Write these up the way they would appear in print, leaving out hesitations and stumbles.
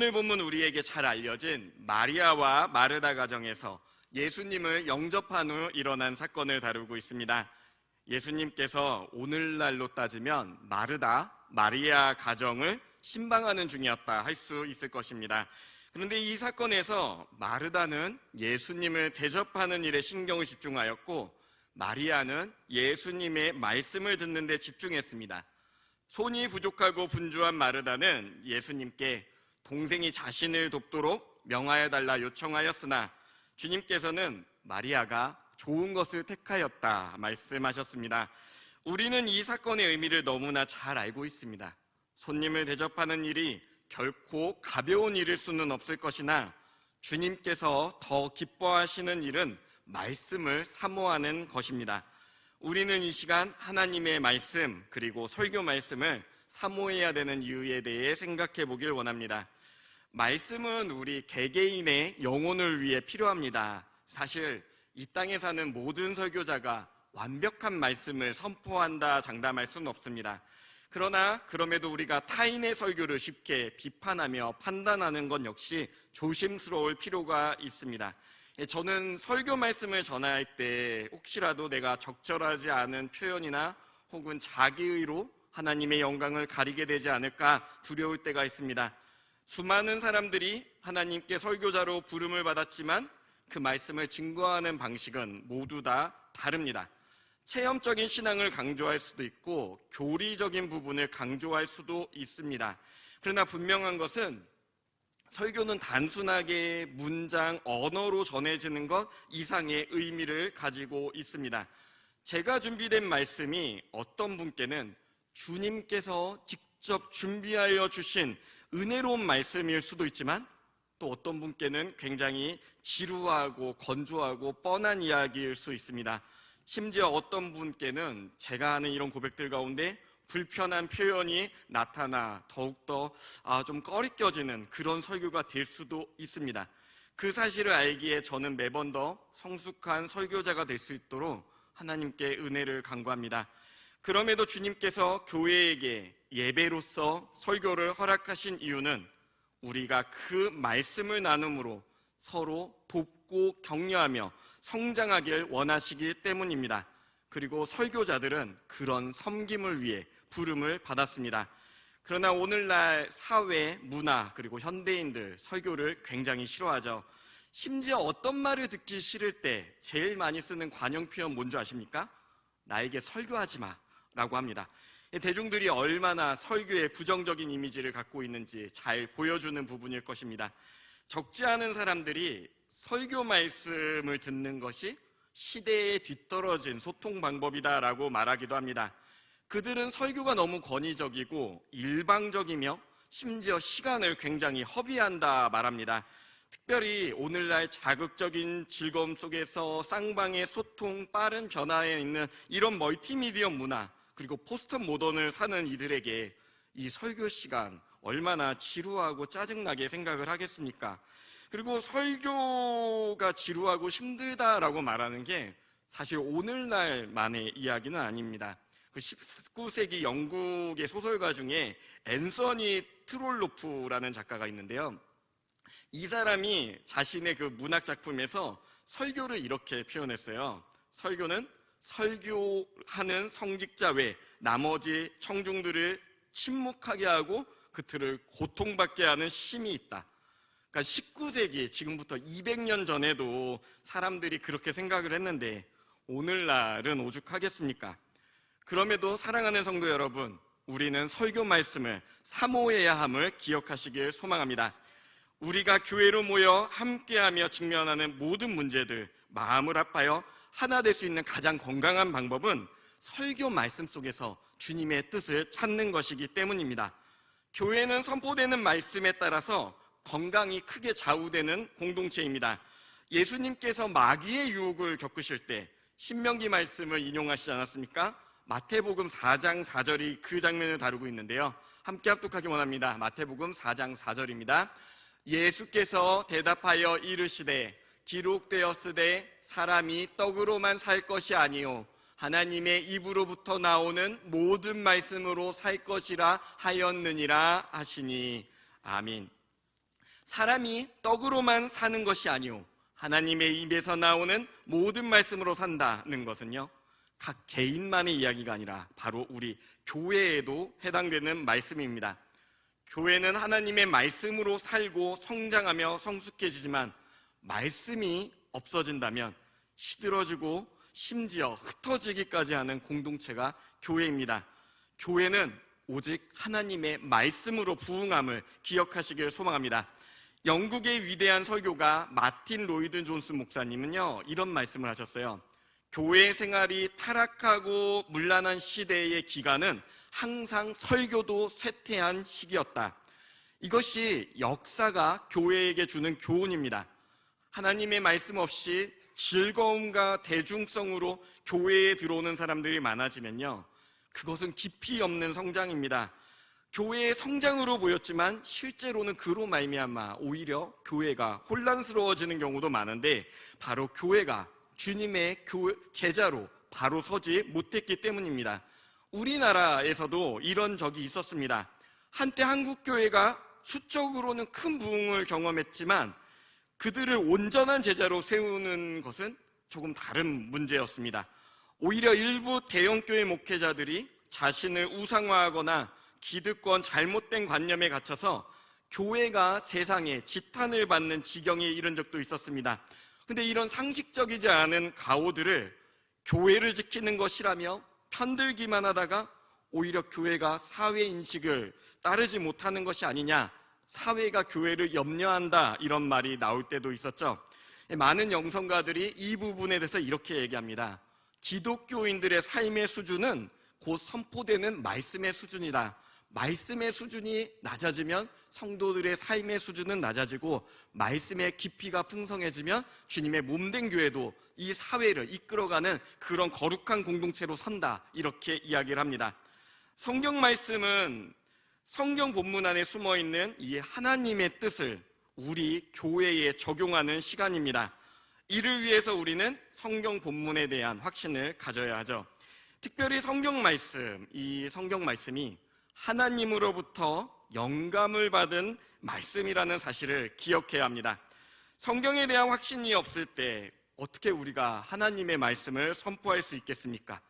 오늘 본문 우리에게 잘 알려진 마리아와 마르다 가정에서 예수님을 영접한 후 일어난 사건을 다루고 있습니다. 예수님께서 오늘날로 따지면 마리아 가정을 신방하는 중이었다 할 수 있을 것입니다. 그런데 이 사건에서 마르다는 예수님을 대접하는 일에 신경을 집중하였고, 마리아는 예수님의 말씀을 듣는 데 집중했습니다. 손이 부족하고 분주한 마르다는 예수님께 동생이 자신을 돕도록 명하여달라 요청하였으나, 주님께서는 마리아가 좋은 것을 택하였다 말씀하셨습니다. 우리는 이 사건의 의미를 너무나 잘 알고 있습니다. 손님을 대접하는 일이 결코 가벼운 일일 수는 없을 것이나, 주님께서 더 기뻐하시는 일은 말씀을 사모하는 것입니다. 우리는 이 시간 하나님의 말씀, 그리고 설교 말씀을 사모해야 되는 이유에 대해 생각해 보길 원합니다. 말씀은 우리 개개인의 영혼을 위해 필요합니다. 사실 이 땅에 사는 모든 설교자가 완벽한 말씀을 선포한다 장담할 수는 없습니다. 그러나 그럼에도 우리가 타인의 설교를 쉽게 비판하며 판단하는 것 역시 조심스러울 필요가 있습니다. 저는 설교 말씀을 전할 때 혹시라도 내가 적절하지 않은 표현이나 혹은 자기의로 하나님의 영광을 가리게 되지 않을까 두려울 때가 있습니다. 수많은 사람들이 하나님께 설교자로 부름을 받았지만 그 말씀을 증거하는 방식은 모두 다 다릅니다. 체험적인 신앙을 강조할 수도 있고 교리적인 부분을 강조할 수도 있습니다. 그러나 분명한 것은 설교는 단순하게 문장, 언어로 전해지는 것 이상의 의미를 가지고 있습니다. 제가 준비된 말씀이 어떤 분께는 주님께서 직접 준비하여 주신 은혜로운 말씀일 수도 있지만, 또 어떤 분께는 굉장히 지루하고 건조하고 뻔한 이야기일 수 있습니다. 심지어 어떤 분께는 제가 하는 이런 고백들 가운데 불편한 표현이 나타나 더욱더 좀 꺼리껴지는 그런 설교가 될 수도 있습니다. 그 사실을 알기에 저는 매번 더 성숙한 설교자가 될 수 있도록 하나님께 은혜를 간구합니다. 그럼에도 주님께서 교회에게 예배로서 설교를 허락하신 이유는 우리가 그 말씀을 나눔으로 서로 돕고 격려하며 성장하길 원하시기 때문입니다. 그리고 설교자들은 그런 섬김을 위해 부름을 받았습니다. 그러나 오늘날 사회, 문화, 그리고 현대인들 설교를 굉장히 싫어하죠. 심지어 어떤 말을 듣기 싫을 때 제일 많이 쓰는 관용 표현 뭔지 아십니까? 나에게 설교하지 마 라고 합니다. 대중들이 얼마나 설교에 부정적인 이미지를 갖고 있는지 잘 보여주는 부분일 것입니다. 적지 않은 사람들이 설교 말씀을 듣는 것이 시대에 뒤떨어진 소통 방법이다라고 말하기도 합니다. 그들은 설교가 너무 권위적이고 일방적이며 심지어 시간을 굉장히 허비한다 말합니다. 특별히 오늘날 자극적인 즐거움 속에서 쌍방의 소통, 빠른 변화에 있는 이런 멀티미디어 문화, 그리고 포스트 모던을 사는 이들에게 이 설교 시간 얼마나 지루하고 짜증나게 생각을 하겠습니까? 그리고 설교가 지루하고 힘들다라고 말하는 게 사실 오늘날만의 이야기는 아닙니다. 그 19세기 영국의 소설가 중에 앤서니 트롤로프라는 작가가 있는데요. 이 사람이 자신의 그 문학 작품에서 설교를 이렇게 표현했어요. 설교는 설교하는 성직자 외 나머지 청중들을 침묵하게 하고 그들을 고통받게 하는 힘이 있다. 그러니까 19세기, 지금부터 200년 전에도 사람들이 그렇게 생각을 했는데 오늘날은 오죽하겠습니까? 그럼에도 사랑하는 성도 여러분, 우리는 설교 말씀을 사모해야 함을 기억하시길 소망합니다. 우리가 교회로 모여 함께하며 직면하는 모든 문제들, 마음을 합하여 하나 될 수 있는 가장 건강한 방법은 설교 말씀 속에서 주님의 뜻을 찾는 것이기 때문입니다. 교회는 선포되는 말씀에 따라서 건강이 크게 좌우되는 공동체입니다. 예수님께서 마귀의 유혹을 겪으실 때 신명기 말씀을 인용하시지 않았습니까? 마태복음 4장 4절이 그 장면을 다루고 있는데요. 함께 합독하기 원합니다. 마태복음 4장 4절입니다. 예수께서 대답하여 이르시되 기록되었으되 사람이 떡으로만 살 것이 아니요 하나님의 입으로부터 나오는 모든 말씀으로 살 것이라 하였느니라 하시니. 아멘. 사람이 떡으로만 사는 것이 아니오 하나님의 입에서 나오는 모든 말씀으로 산다는 것은요, 각 개인만의 이야기가 아니라 바로 우리 교회에도 해당되는 말씀입니다. 교회는 하나님의 말씀으로 살고 성장하며 성숙해지지만 말씀이 없어진다면 시들어지고 심지어 흩어지기까지 하는 공동체가 교회입니다. 교회는 오직 하나님의 말씀으로 부흥함을 기억하시길 소망합니다. 영국의 위대한 설교가 마틴 로이드 존스 목사님은요, 이런 말씀을 하셨어요. 교회 생활이 타락하고 문란한 시대의 기간은 항상 설교도 쇠퇴한 시기였다. 이것이 역사가 교회에게 주는 교훈입니다. 하나님의 말씀 없이 즐거움과 대중성으로 교회에 들어오는 사람들이 많아지면요, 그것은 깊이 없는 성장입니다. 교회의 성장으로 보였지만 실제로는 그로 말미암아 오히려 교회가 혼란스러워지는 경우도 많은데, 바로 교회가 주님의 제자로 바로 서지 못했기 때문입니다. 우리나라에서도 이런 적이 있었습니다. 한때 한국교회가 수적으로는 큰 부흥을 경험했지만 그들을 온전한 제자로 세우는 것은 조금 다른 문제였습니다. 오히려 일부 대형교회 목회자들이 자신을 우상화하거나 기득권 잘못된 관념에 갇혀서 교회가 세상에 지탄을 받는 지경에 이른 적도 있었습니다. 근데 이런 상식적이지 않은 가오들을 교회를 지키는 것이라며 편들기만 하다가 오히려 교회가 사회 인식을 따르지 못하는 것이 아니냐, 사회가 교회를 염려한다, 이런 말이 나올 때도 있었죠. 많은 영성가들이 이 부분에 대해서 이렇게 얘기합니다. 기독교인들의 삶의 수준은 곧 선포되는 말씀의 수준이다. 말씀의 수준이 낮아지면 성도들의 삶의 수준은 낮아지고, 말씀의 깊이가 풍성해지면 주님의 몸된 교회도 이 사회를 이끌어가는 그런 거룩한 공동체로 선다, 이렇게 이야기를 합니다. 성경 말씀은 성경 본문 안에 숨어있는 이 하나님의 뜻을 우리 교회에 적용하는 시간입니다. 이를 위해서 우리는 성경 본문에 대한 확신을 가져야 하죠. 특별히 성경 말씀, 이 성경 말씀이 하나님으로부터 영감을 받은 말씀이라는 사실을 기억해야 합니다. 성경에 대한 확신이 없을 때 어떻게 우리가 하나님의 말씀을 선포할 수 있겠습니까?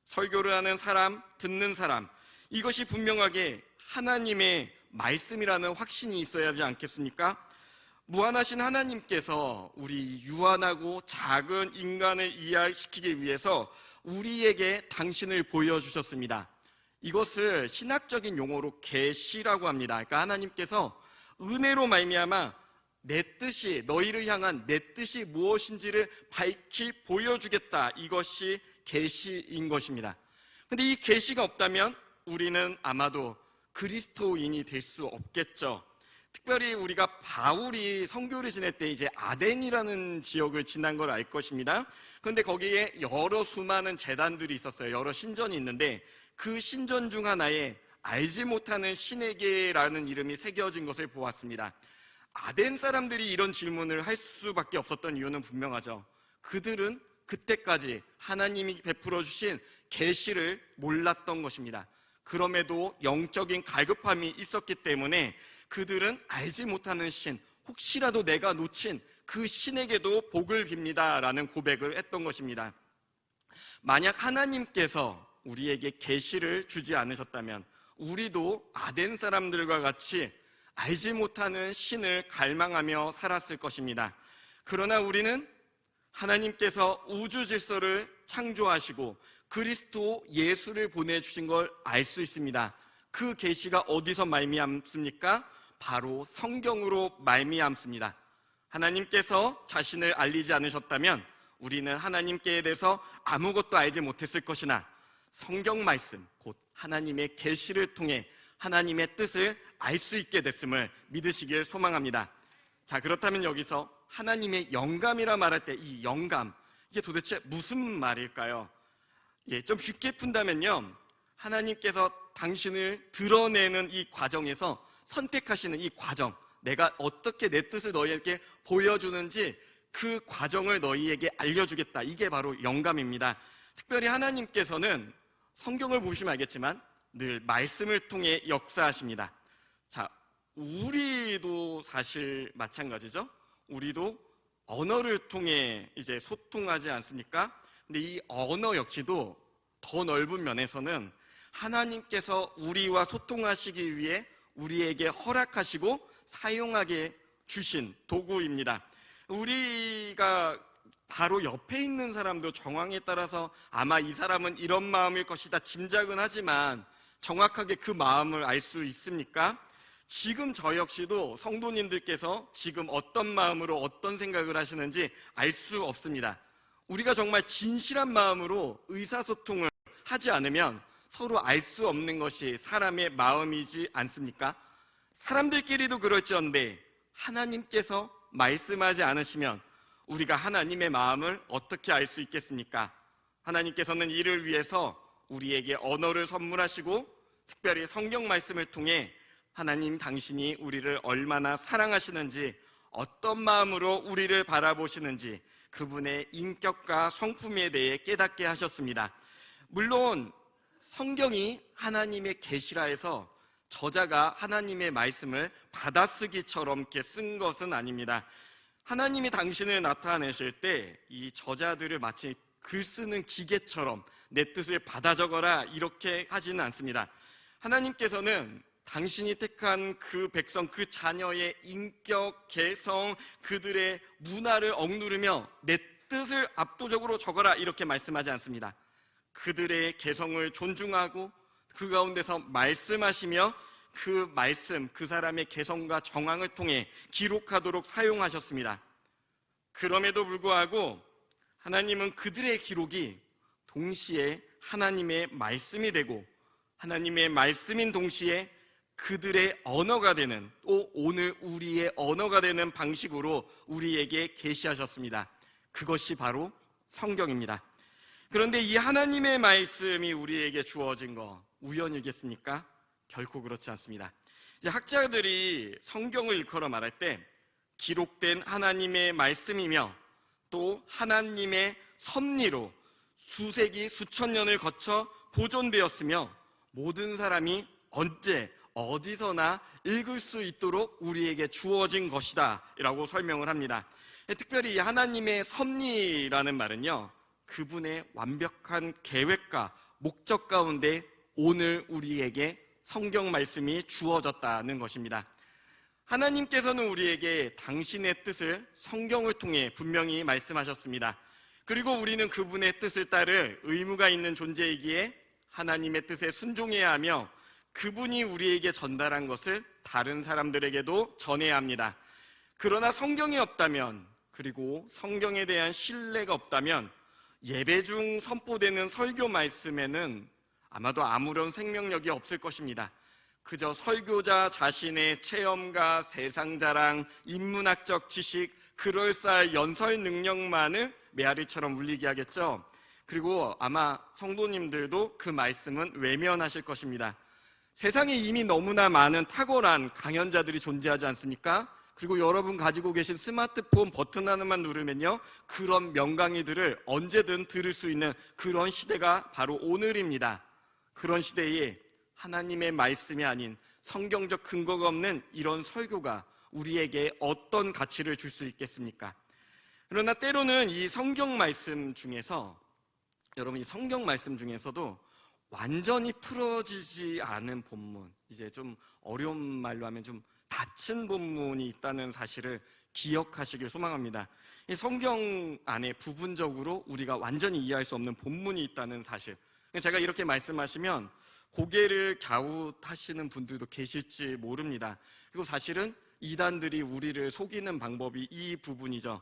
설교를 하는 사람, 듣는 사람, 이것이 분명하게 하나님의 말씀이라는 확신이 있어야 하지 않겠습니까? 무한하신 하나님께서 우리 유한하고 작은 인간을 이해시키기 위해서 우리에게 당신을 보여주셨습니다. 이것을 신학적인 용어로 계시라고 합니다. 그러니까 하나님께서 은혜로 말미암아 내 뜻이, 너희를 향한 내 뜻이 무엇인지를 밝히 보여주겠다, 이것이 계시인 것입니다. 그런데 이 계시가 없다면 우리는 아마도 그리스도인이 될 수 없겠죠. 특별히 우리가 바울이 선교를 지낼 때 이제 아덴이라는 지역을 지난 걸 알 것입니다. 그런데 거기에 여러 수많은 제단들이 있었어요. 여러 신전이 있는데 그 신전 중 하나에 알지 못하는 신에게라는 이름이 새겨진 것을 보았습니다. 아덴 사람들이 이런 질문을 할 수밖에 없었던 이유는 분명하죠. 그들은 그때까지 하나님이 베풀어 주신 계시를 몰랐던 것입니다. 그럼에도 영적인 갈급함이 있었기 때문에 그들은 알지 못하는 신, 혹시라도 내가 놓친 그 신에게도 복을 빕니다 라는 고백을 했던 것입니다. 만약 하나님께서 우리에게 계시를 주지 않으셨다면 우리도 아덴 사람들과 같이 알지 못하는 신을 갈망하며 살았을 것입니다. 그러나 우리는 하나님께서 우주 질서를 창조하시고 그리스도 예수를 보내주신 걸 알 수 있습니다. 그 계시가 어디서 말미암습니까? 바로 성경으로 말미암습니다. 하나님께서 자신을 알리지 않으셨다면 우리는 하나님께 대해서 아무것도 알지 못했을 것이나 성경 말씀, 곧 하나님의 계시를 통해 하나님의 뜻을 알 수 있게 됐음을 믿으시길 소망합니다. 자, 그렇다면 여기서 하나님의 영감이라 말할 때 이 영감, 이게 도대체 무슨 말일까요? 좀 쉽게 푼다면요, 하나님께서 당신을 드러내는 이 과정에서 선택하시는 이 과정, 내가 어떻게 내 뜻을 너희에게 보여주는지 그 과정을 너희에게 알려주겠다, 이게 바로 영감입니다. 특별히 하나님께서는 성경을 보시면 알겠지만 늘 말씀을 통해 역사하십니다. 자, 우리도 사실 마찬가지죠. 우리도 언어를 통해 이제 소통하지 않습니까? 근데 이 언어 역시도 더 넓은 면에서는 하나님께서 우리와 소통하시기 위해 우리에게 허락하시고 사용하게 주신 도구입니다. 우리가 바로 옆에 있는 사람도 정황에 따라서 아마 이 사람은 이런 마음일 것이다 짐작은 하지만 정확하게 그 마음을 알 수 있습니까? 지금 저 역시도 성도님들께서 지금 어떤 마음으로 어떤 생각을 하시는지 알 수 없습니다. 우리가 정말 진실한 마음으로 의사소통을 하지 않으면 서로 알 수 없는 것이 사람의 마음이지 않습니까? 사람들끼리도 그럴지언데 하나님께서 말씀하지 않으시면 우리가 하나님의 마음을 어떻게 알 수 있겠습니까? 하나님께서는 이를 위해서 우리에게 언어를 선물하시고 특별히 성경 말씀을 통해 하나님 당신이 우리를 얼마나 사랑하시는지, 어떤 마음으로 우리를 바라보시는지 그분의 인격과 성품에 대해 깨닫게 하셨습니다. 물론 성경이 하나님의 계시라해서 저자가 하나님의 말씀을 받아쓰기처럼 이렇게 쓴 것은 아닙니다. 하나님이 당신을 나타내실 때 이 저자들을 마치 글 쓰는 기계처럼 내 뜻을 받아 적어라 이렇게 하지는 않습니다. 하나님께서는 당신이 택한 그 백성, 그 자녀의 인격, 개성, 그들의 문화를 억누르며 내 뜻을 압도적으로 적어라 이렇게 말씀하지 않습니다. 그들의 개성을 존중하고 그 가운데서 말씀하시며 그 말씀, 그 사람의 개성과 정황을 통해 기록하도록 사용하셨습니다. 그럼에도 불구하고 하나님은 그들의 기록이 동시에 하나님의 말씀이 되고 하나님의 말씀인 동시에 그들의 언어가 되는, 또 오늘 우리의 언어가 되는 방식으로 우리에게 계시하셨습니다. 그것이 바로 성경입니다. 그런데 이 하나님의 말씀이 우리에게 주어진 거 우연이겠습니까? 결코 그렇지 않습니다. 이제 학자들이 성경을 일컬어 말할 때 기록된 하나님의 말씀이며 또 하나님의 섭리로 수세기 수천 년을 거쳐 보존되었으며 모든 사람이 언제 어디서나 읽을 수 있도록 우리에게 주어진 것이다 라고 설명을 합니다. 특별히 하나님의 섭리라는 말은요, 그분의 완벽한 계획과 목적 가운데 오늘 우리에게 성경 말씀이 주어졌다는 것입니다. 하나님께서는 우리에게 당신의 뜻을 성경을 통해 분명히 말씀하셨습니다. 그리고 우리는 그분의 뜻을 따를 의무가 있는 존재이기에 하나님의 뜻에 순종해야 하며 그분이 우리에게 전달한 것을 다른 사람들에게도 전해야 합니다. 그러나 성경이 없다면, 그리고 성경에 대한 신뢰가 없다면 예배 중 선포되는 설교 말씀에는 아마도 아무런 생명력이 없을 것입니다. 그저 설교자 자신의 체험과 세상 자랑, 인문학적 지식, 그럴싸할 연설 능력만을 메아리처럼 울리게 하겠죠. 그리고 아마 성도님들도 그 말씀은 외면하실 것입니다. 세상에 이미 너무나 많은 탁월한 강연자들이 존재하지 않습니까? 그리고 여러분 가지고 계신 스마트폰 버튼 하나만 누르면요, 그런 명강의들을 언제든 들을 수 있는 그런 시대가 바로 오늘입니다. 그런 시대에 하나님의 말씀이 아닌 성경적 근거가 없는 이런 설교가 우리에게 어떤 가치를 줄 수 있겠습니까? 그러나 때로는 이 성경 말씀 중에서, 여러분, 이 성경 말씀 중에서도 완전히 풀어지지 않은 본문, 이제 좀 어려운 말로 하면 좀 닫힌 본문이 있다는 사실을 기억하시길 소망합니다. 이 성경 안에 부분적으로 우리가 완전히 이해할 수 없는 본문이 있다는 사실, 제가 이렇게 말씀하시면 고개를 갸웃하시는 분들도 계실지 모릅니다. 그리고 사실은 이단들이 우리를 속이는 방법이 이 부분이죠.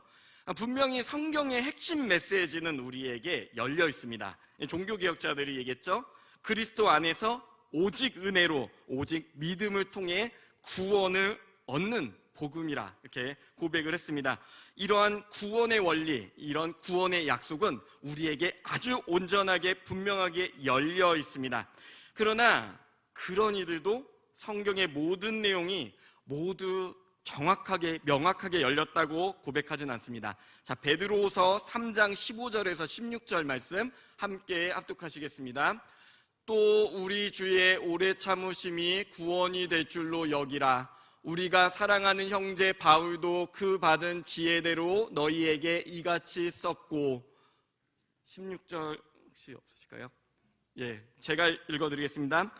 분명히 성경의 핵심 메시지는 우리에게 열려 있습니다. 종교개혁자들이 얘기했죠. 그리스도 안에서 오직 은혜로, 오직 믿음을 통해 구원을 얻는 복음이라 이렇게 고백을 했습니다. 이러한 구원의 원리, 이런 구원의 약속은 우리에게 아주 온전하게 분명하게 열려 있습니다. 그러나 그런 이들도 성경의 모든 내용이 모두 정확하게 명확하게 열렸다고 고백하진 않습니다. 자, 베드로후서 3장 15절에서 16절 말씀 함께 합독하시겠습니다. 또 우리 주의 오래 참으심이 구원이 될 줄로 여기라. 우리가 사랑하는 형제 바울도 그 받은 지혜대로 너희에게 이같이 썼고. 16절 혹시 없으실까요? 예, 제가 읽어드리겠습니다.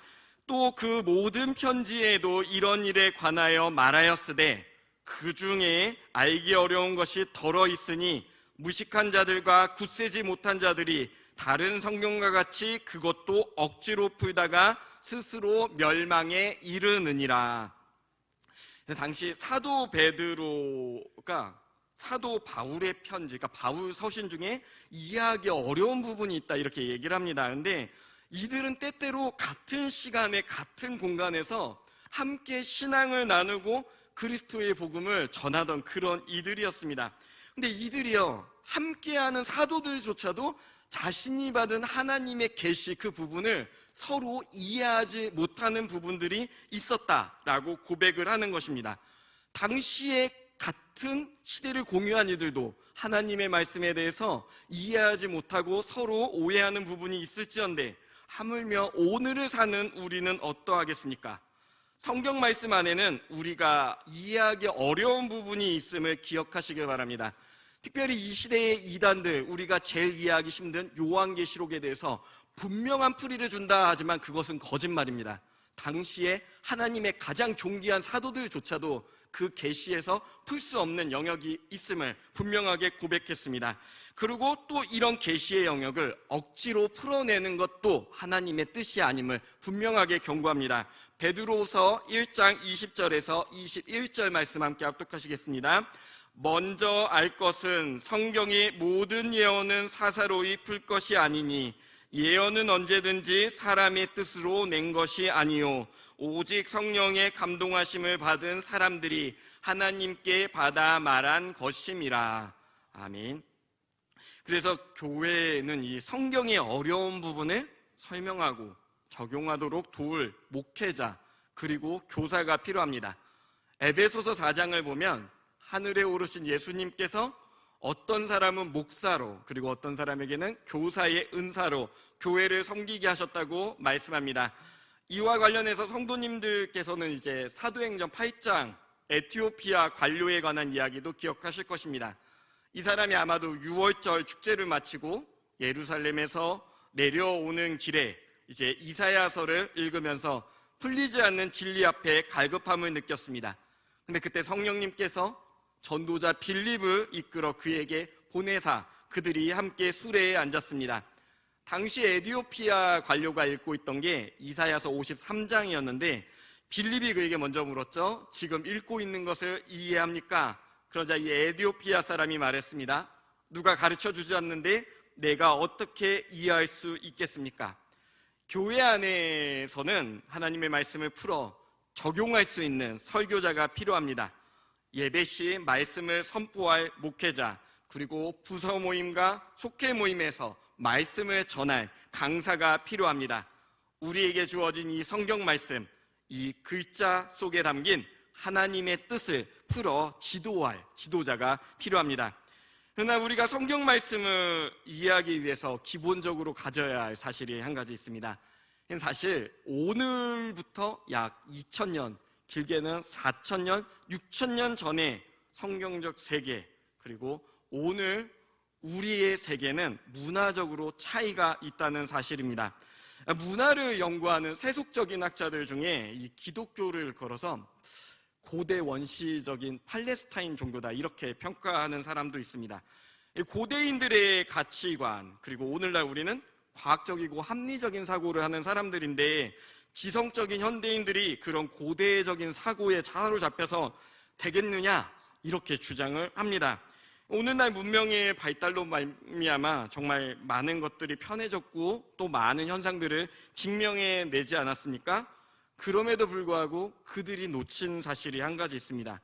또 그 모든 편지에도 이런 일에 관하여 말하였으되 그 중에 알기 어려운 것이 덜어 있으니 무식한 자들과 굳세지 못한 자들이 다른 성경과 같이 그것도 억지로 풀다가 스스로 멸망에 이르느니라. 당시 사도 베드로가 사도 바울의 편지, 그러니까 바울 서신 중에 이해하기 어려운 부분이 있다 이렇게 얘기를 합니다. 근데 이들은 때때로 같은 시간에 같은 공간에서 함께 신앙을 나누고 그리스도의 복음을 전하던 그런 이들이었습니다. 근데 이들이요, 함께하는 사도들조차도 자신이 받은 하나님의 계시 그 부분을 서로 이해하지 못하는 부분들이 있었다라고 고백을 하는 것입니다. 당시에 같은 시대를 공유한 이들도 하나님의 말씀에 대해서 이해하지 못하고 서로 오해하는 부분이 있을지언데 하물며 오늘을 사는 우리는 어떠하겠습니까? 성경 말씀 안에는 우리가 이해하기 어려운 부분이 있음을 기억하시길 바랍니다. 특별히 이 시대의 이단들, 우리가 제일 이해하기 힘든 요한계시록에 대해서 분명한 풀이를 준다 하지만 그것은 거짓말입니다. 당시에 하나님의 가장 존귀한 사도들조차도 그 계시에서 풀 수 없는 영역이 있음을 분명하게 고백했습니다. 그리고 또 이런 계시의 영역을 억지로 풀어내는 것도 하나님의 뜻이 아님을 분명하게 경고합니다. 베드로서 1장 20절에서 21절 말씀 함께 합독하시겠습니다. 먼저 알 것은 성경의 모든 예언은 사사로이 풀 것이 아니니 예언은 언제든지 사람의 뜻으로 낸 것이 아니요 오직 성령의 감동하심을 받은 사람들이 하나님께 받아 말한 것임이라. 아멘. 그래서 교회는 이 성경의 어려운 부분을 설명하고 적용하도록 도울 목회자 그리고 교사가 필요합니다. 에베소서 4장을 보면 하늘에 오르신 예수님께서 어떤 사람은 목사로 그리고 어떤 사람에게는 교사의 은사로 교회를 섬기게 하셨다고 말씀합니다. 이와 관련해서 성도님들께서는 이제 사도행전 8장 에티오피아 관료에 관한 이야기도 기억하실 것입니다. 이 사람이 아마도 6월절 축제를 마치고 예루살렘에서 내려오는 길에 이제 이사야서를 읽으면서 풀리지 않는 진리 앞에 갈급함을 느꼈습니다. 근데 그때 성령님께서 전도자 빌립을 이끌어 그에게 보내사 그들이 함께 수레에 앉았습니다. 당시 에티오피아 관료가 읽고 있던 게 이사야서 53장이었는데 빌립이 그에게 먼저 물었죠. 지금 읽고 있는 것을 이해합니까? 그러자 이 에티오피아 사람이 말했습니다. 누가 가르쳐 주지 않는데 내가 어떻게 이해할 수 있겠습니까? 교회 안에서는 하나님의 말씀을 풀어 적용할 수 있는 설교자가 필요합니다. 예배 시 말씀을 선포할 목회자, 그리고 부서 모임과 속회 모임에서 말씀을 전할 강사가 필요합니다. 우리에게 주어진 이 성경 말씀, 이 글자 속에 담긴 하나님의 뜻을 풀어 지도할 지도자가 필요합니다. 그러나 우리가 성경 말씀을 이해하기 위해서 기본적으로 가져야 할 사실이 한 가지 있습니다. 사실 오늘부터 약 2000년, 길게는 4000년, 6000년 전에 성경적 세계, 그리고 오늘 우리의 세계는 문화적으로 차이가 있다는 사실입니다. 문화를 연구하는 세속적인 학자들 중에 이 기독교를 걸어서 고대 원시적인 팔레스타인 종교다 이렇게 평가하는 사람도 있습니다. 고대인들의 가치관, 그리고 오늘날 우리는 과학적이고 합리적인 사고를 하는 사람들인데 지성적인 현대인들이 그런 고대적인 사고에 사로잡혀서 되겠느냐 이렇게 주장을 합니다. 오늘날 문명의 발달로 말미암아 정말 많은 것들이 편해졌고 또 많은 현상들을 증명해내지 않았습니까? 그럼에도 불구하고 그들이 놓친 사실이 한 가지 있습니다.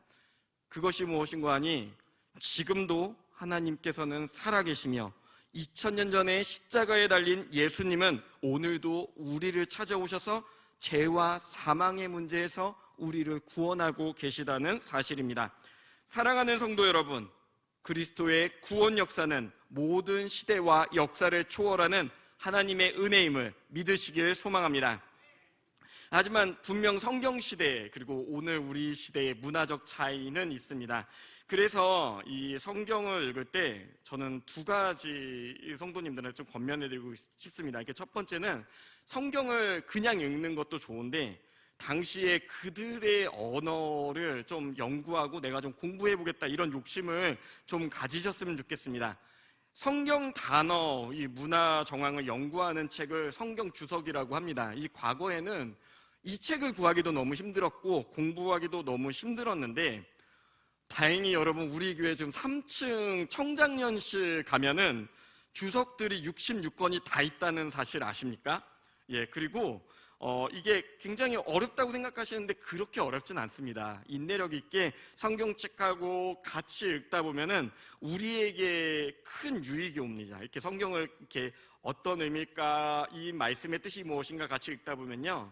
그것이 무엇인가 하니 지금도 하나님께서는 살아계시며 2000년 전에 십자가에 달린 예수님은 오늘도 우리를 찾아오셔서 죄와 사망의 문제에서 우리를 구원하고 계시다는 사실입니다. 사랑하는 성도 여러분, 그리스도의 구원 역사는 모든 시대와 역사를 초월하는 하나님의 은혜임을 믿으시길 소망합니다. 하지만 분명 성경 시대 그리고 오늘 우리 시대의 문화적 차이는 있습니다. 그래서 이 성경을 읽을 때 저는 두 가지 성도님들을 좀 권면해드리고 싶습니다. 첫 번째는 성경을 그냥 읽는 것도 좋은데 당시에 그들의 언어를 좀 연구하고 내가 좀 공부해보겠다 이런 욕심을 좀 가지셨으면 좋겠습니다. 성경 단어, 이 문화 정황을 연구하는 책을 성경 주석이라고 합니다. 이 과거에는 이 책을 구하기도 너무 힘들었고 공부하기도 너무 힘들었는데 다행히 여러분 우리 교회 지금 3층 청장년실 가면은 주석들이 66권이 다 있다는 사실 아십니까? 그리고 이게 굉장히 어렵다고 생각하시는데 그렇게 어렵진 않습니다. 인내력 있게 성경책하고 같이 읽다 보면은 우리에게 큰 유익이 옵니다. 이렇게 성경을 이렇게 어떤 의미일까, 이 말씀의 뜻이 무엇인가 같이 읽다 보면요,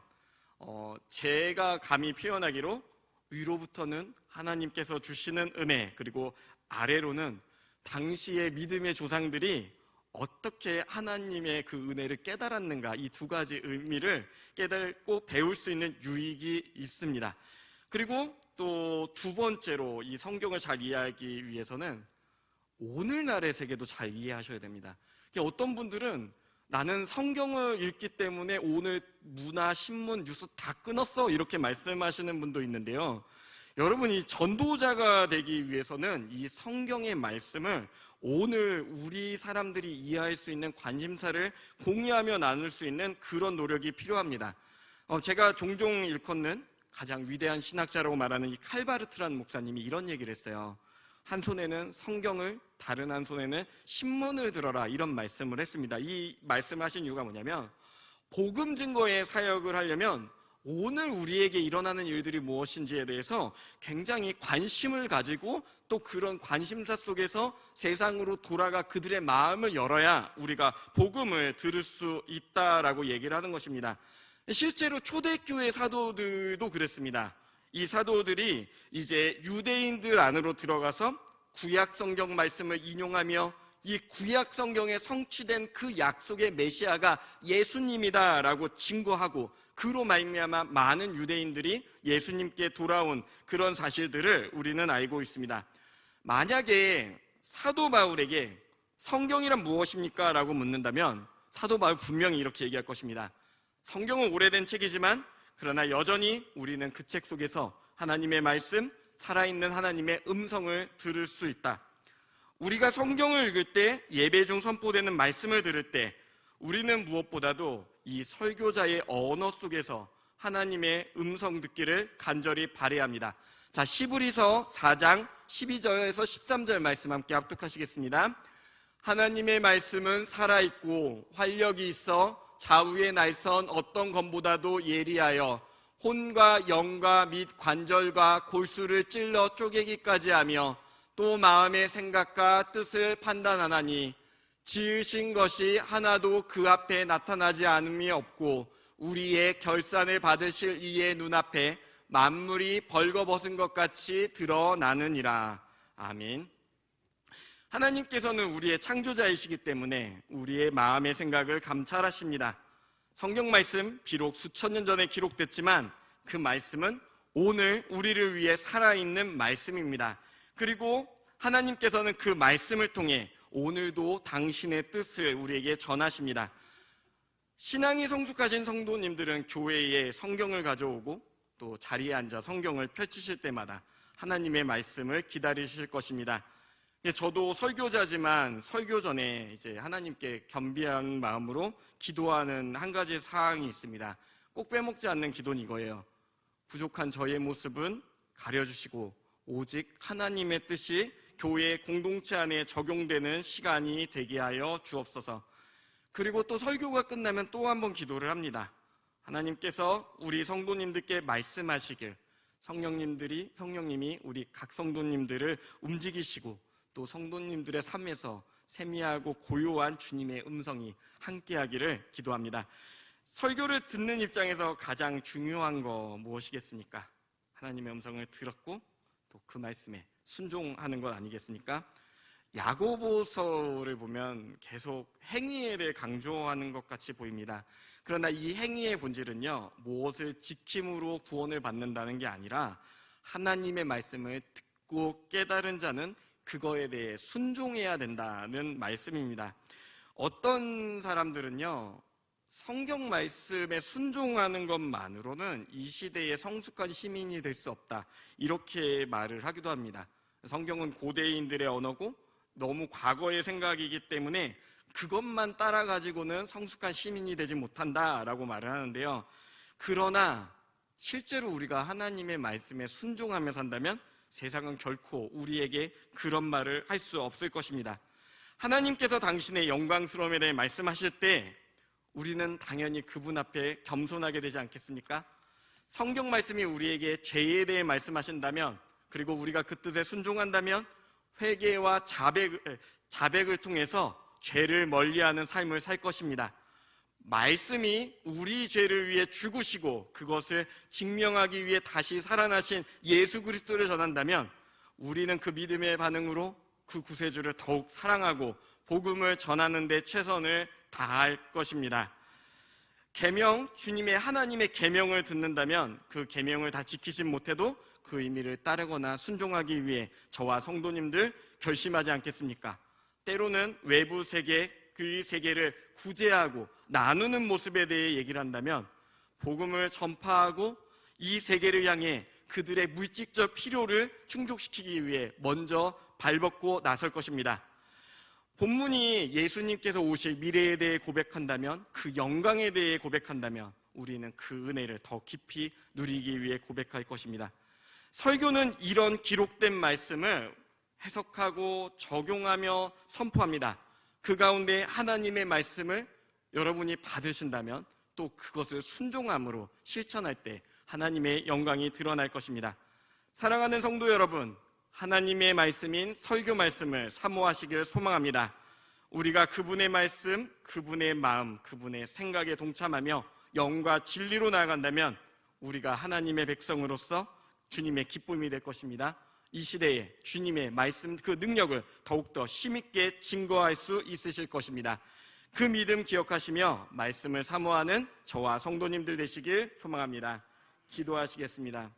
제가 감히 표현하기로 위로부터는 하나님께서 주시는 은혜, 그리고 아래로는 당시의 믿음의 조상들이 어떻게 하나님의 그 은혜를 깨달았는가, 이 두 가지 의미를 깨닫고 배울 수 있는 유익이 있습니다. 그리고 또 두 번째로 이 성경을 잘 이해하기 위해서는 오늘날의 세계도 잘 이해하셔야 됩니다. 어떤 분들은 나는 성경을 읽기 때문에 오늘 문화, 신문, 뉴스 다 끊었어 이렇게 말씀하시는 분도 있는데요, 여러분이 전도자가 되기 위해서는 이 성경의 말씀을 오늘 우리 사람들이 이해할 수 있는 관심사를 공유하며 나눌 수 있는 그런 노력이 필요합니다. 제가 종종 일컫는 가장 위대한 신학자라고 말하는 이 칼바르트라는 목사님이 이런 얘기를 했어요. 한 손에는 성경을, 다른 한 손에는 신문을 들어라, 이런 말씀을 했습니다. 이 말씀을 하신 이유가 뭐냐면 복음 증거의 사역을 하려면 오늘 우리에게 일어나는 일들이 무엇인지에 대해서 굉장히 관심을 가지고 또 그런 관심사 속에서 세상으로 돌아가 그들의 마음을 열어야 우리가 복음을 들을 수 있다라고 얘기를 하는 것입니다. 실제로 초대교회 사도들도 그랬습니다. 이 사도들이 이제 유대인들 안으로 들어가서 구약 성경 말씀을 인용하며 이 구약 성경에 성취된 그 약속의 메시아가 예수님이다라고 증거하고 그로 말미암아 많은 유대인들이 예수님께 돌아온 그런 사실들을 우리는 알고 있습니다. 만약에 사도 바울에게 성경이란 무엇입니까? 라고 묻는다면 사도 바울 분명히 이렇게 얘기할 것입니다. 성경은 오래된 책이지만 그러나 여전히 우리는 그 책 속에서 하나님의 말씀, 살아있는 하나님의 음성을 들을 수 있다. 우리가 성경을 읽을 때, 예배 중 선포되는 말씀을 들을 때 우리는 무엇보다도 이 설교자의 언어 속에서 하나님의 음성 듣기를 간절히 바라합니다. 자, 시브리서 4장 12절에서 13절 말씀 함께 합독하시겠습니다. 하나님의 말씀은 살아있고 활력이 있어 좌우의 날선 어떤 검보다도 예리하여 혼과 영과 및 관절과 골수를 찔러 쪼개기까지 하며 또 마음의 생각과 뜻을 판단하나니 지으신 것이 하나도 그 앞에 나타나지 않음이 없고 우리의 결산을 받으실 이의 눈앞에 만물이 벌거벗은 것 같이 드러나느니라. 아멘. 하나님께서는 우리의 창조자이시기 때문에 우리의 마음의 생각을 감찰하십니다. 성경 말씀 비록 수천 년 전에 기록됐지만 그 말씀은 오늘 우리를 위해 살아있는 말씀입니다. 그리고 하나님께서는 그 말씀을 통해 오늘도 당신의 뜻을 우리에게 전하십니다. 신앙이 성숙하신 성도님들은 교회에 성경을 가져오고 또 자리에 앉아 성경을 펼치실 때마다 하나님의 말씀을 기다리실 것입니다. 저도 설교자지만 설교 전에 이제 하나님께 겸비한 마음으로 기도하는 한 가지 사항이 있습니다. 꼭 빼먹지 않는 기도는 이거예요. 부족한 저의 모습은 가려주시고 오직 하나님의 뜻이 교회 공동체 안에 적용되는 시간이 되게 하여 주옵소서. 그리고 또 설교가 끝나면 또 한 번 기도를 합니다. 하나님께서 우리 성도님들께 말씀하시길, 성령님이 우리 각 성도님들을 움직이시고 또 성도님들의 삶에서 세미하고 고요한 주님의 음성이 함께하기를 기도합니다. 설교를 듣는 입장에서 가장 중요한 거 무엇이겠습니까? 하나님의 음성을 들었고 또 그 말씀에 순종하는 것 아니겠습니까? 야고보서를 보면 계속 행위에 대해 강조하는 것 같이 보입니다. 그러나 이 행위의 본질은요, 무엇을 지킴으로 구원을 받는다는 게 아니라 하나님의 말씀을 듣고 깨달은 자는 그거에 대해 순종해야 된다는 말씀입니다. 어떤 사람들은요, 성경 말씀에 순종하는 것만으로는 이 시대의 성숙한 시민이 될 수 없다, 이렇게 말을 하기도 합니다. 성경은 고대인들의 언어고 너무 과거의 생각이기 때문에 그것만 따라가지고는 성숙한 시민이 되지 못한다라고 말을 하는데요. 그러나 실제로 우리가 하나님의 말씀에 순종하며 산다면 세상은 결코 우리에게 그런 말을 할 수 없을 것입니다. 하나님께서 당신의 영광스러움에 대해 말씀하실 때 우리는 당연히 그분 앞에 겸손하게 되지 않겠습니까? 성경 말씀이 우리에게 죄에 대해 말씀하신다면, 그리고 우리가 그 뜻에 순종한다면 회개와 자백을 통해서 죄를 멀리하는 삶을 살 것입니다. 말씀이 우리 죄를 위해 죽으시고 그것을 증명하기 위해 다시 살아나신 예수 그리스도를 전한다면 우리는 그 믿음의 반응으로 그 구세주를 더욱 사랑하고 복음을 전하는 데 최선을 다할 것입니다. 계명, 주님의 하나님의 계명을 듣는다면 그 계명을 다 지키진 못해도 그 의미를 따르거나 순종하기 위해 저와 성도님들 결심하지 않겠습니까? 때로는 외부 세계, 그 세계를 구제하고 나누는 모습에 대해 얘기를 한다면 복음을 전파하고 이 세계를 향해 그들의 물질적 필요를 충족시키기 위해 먼저 발벗고 나설 것입니다. 본문이 예수님께서 오실 미래에 대해 고백한다면, 그 영광에 대해 고백한다면 우리는 그 은혜를 더 깊이 누리기 위해 고백할 것입니다. 설교는 이런 기록된 말씀을 해석하고 적용하며 선포합니다. 그 가운데 하나님의 말씀을 여러분이 받으신다면 또 그것을 순종함으로 실천할 때 하나님의 영광이 드러날 것입니다. 사랑하는 성도 여러분, 하나님의 말씀인 설교 말씀을 사모하시길 소망합니다. 우리가 그분의 말씀, 그분의 마음, 그분의 생각에 동참하며 영과 진리로 나아간다면 우리가 하나님의 백성으로서 주님의 기쁨이 될 것입니다. 이 시대에 주님의 말씀 그 능력을 더욱더 힘있게 증거할 수 있으실 것입니다. 그 믿음 기억하시며 말씀을 사모하는 저와 성도님들 되시길 소망합니다. 기도하시겠습니다.